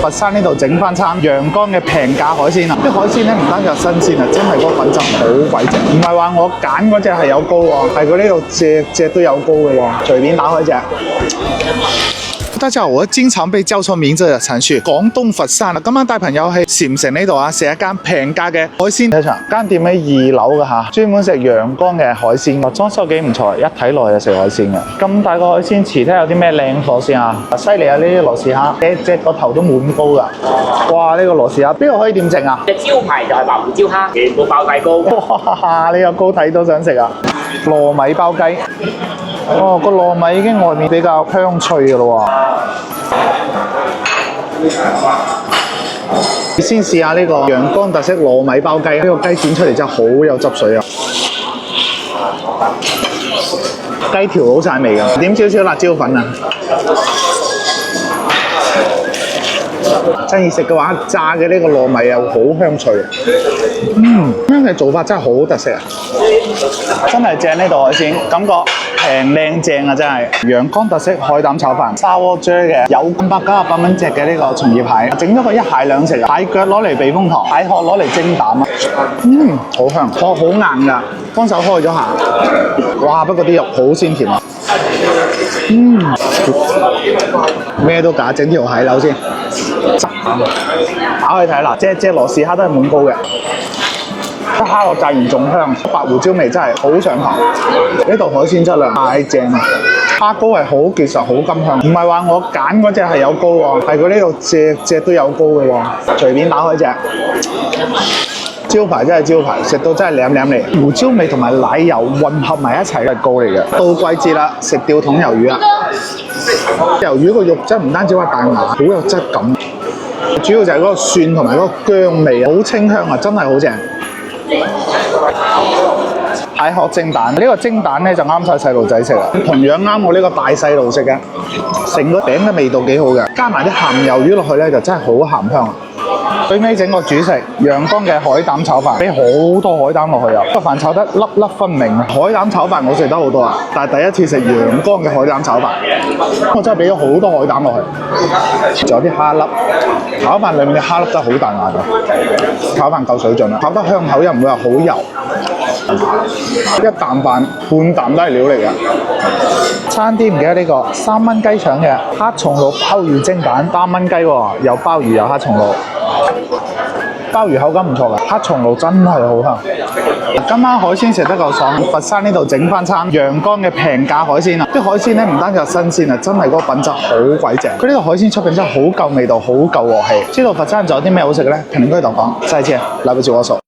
佛山呢度整翻餐陽江嘅平價海鮮啊！啲海鮮咧唔單止係新鮮啊，真係個品質好鬼正。唔係話我揀嗰隻係有膏喎，係佢呢度隻都有膏嘅喎，隨便打開隻。大家好，我經常被叫錯名字嘅陳旭，廣東佛山啊！今晚帶朋友去禪城呢度啊，食一間平價嘅海鮮市場。間店喺2樓嘅嚇，專門食陽江嘅海鮮，裝修幾唔錯，一睇落就食海鮮嘅。咁大個海鮮，遲睇有啲咩靚貨先啊！犀利啊！呢啲螺絲蝦，隻個頭都滿膏㗎。哇！呢個螺絲蝦邊度可以點整啊？隻招牌就係白胡椒蝦，全部爆大膏。哇！呢個膏睇都想食啊！糯米包雞。哦，個糯米已經外面比較香脆嘅咯喎。先試下呢個陽江特色糯米包雞，呢個雞剪出嚟真係好有汁水啊！雞條好晒味㗎，點少少辣椒粉啊！真要食嘅話，炸嘅呢個糯米又好香脆。咁樣嘅做法真係好特色啊！真係正呢度海鮮，感覺平靚正啊！真係陽江特色海膽炒飯，沙鍋啫嘅，有598蚊隻嘅呢個松葉蟹，整咗個一蟹兩食啊！蟹腳攞嚟避風塘，蟹殼攞嚟蒸膽啊！好香，殼好硬㗎，幫手開咗下。哇！不過啲肉好鮮甜啊！咩都假，整條蟹柳先。打開睇啦，隻螺絲蝦都係滿膏嘅，啲蝦我炸完仲香，白胡椒味真係好上頭。呢度海鮮質量太正啦，蝦膏係好結實，好甘香，唔係話我揀嗰隻係有膏喎，係佢呢度隻都有膏嘅喎。隨便打開隻。招牌真係招牌，食到真係舐舐嚟，胡椒味同埋奶油混合埋一齊嘅膏嚟嘅。到季節啦，食吊桶魷魚啦。魷魚個肉質唔單止話大牙，好有質感，主要就係嗰個蒜同埋嗰個薑味啊，好清香啊，真係好正。蟹殼蒸蛋，呢個蒸蛋咧就啱晒細路仔食啦，同樣啱我呢個大細路食嘅。成個餅嘅味道幾好嘅，加埋啲鹹魷魚落去咧就真係好鹹香啊！最尾整個主食陽江嘅海膽炒飯，俾好多海膽落去啊！個飯炒得粒粒分明啊！海膽炒飯我食得好多啊，但係第一次食陽江嘅海膽炒飯，我真係俾咗好多海膽落去，仲有啲蝦粒，炒飯裡面嘅蝦粒真係好大眼嘅，炒飯夠水準啦，炒得香口又唔會話好油，一啖飯半啖都係料嚟嘅。差啲唔記得呢個3蚊雞腸嘅黑松露鮑魚蒸蛋，3蚊雞喎，有鮑魚有黑松露。鮑魚口感唔錯㗎，黑松露真係好香。今晚海鮮食得夠爽，佛山呢度整翻餐陽江嘅平價海鮮啊！啲海鮮咧唔單止係新鮮啊，真係嗰個品質好鬼正。佢呢個海鮮出品真係好夠味道，好夠鑊氣。知道佛山仲有啲咩好食嘅咧？評論區度講，再見，來不及我手。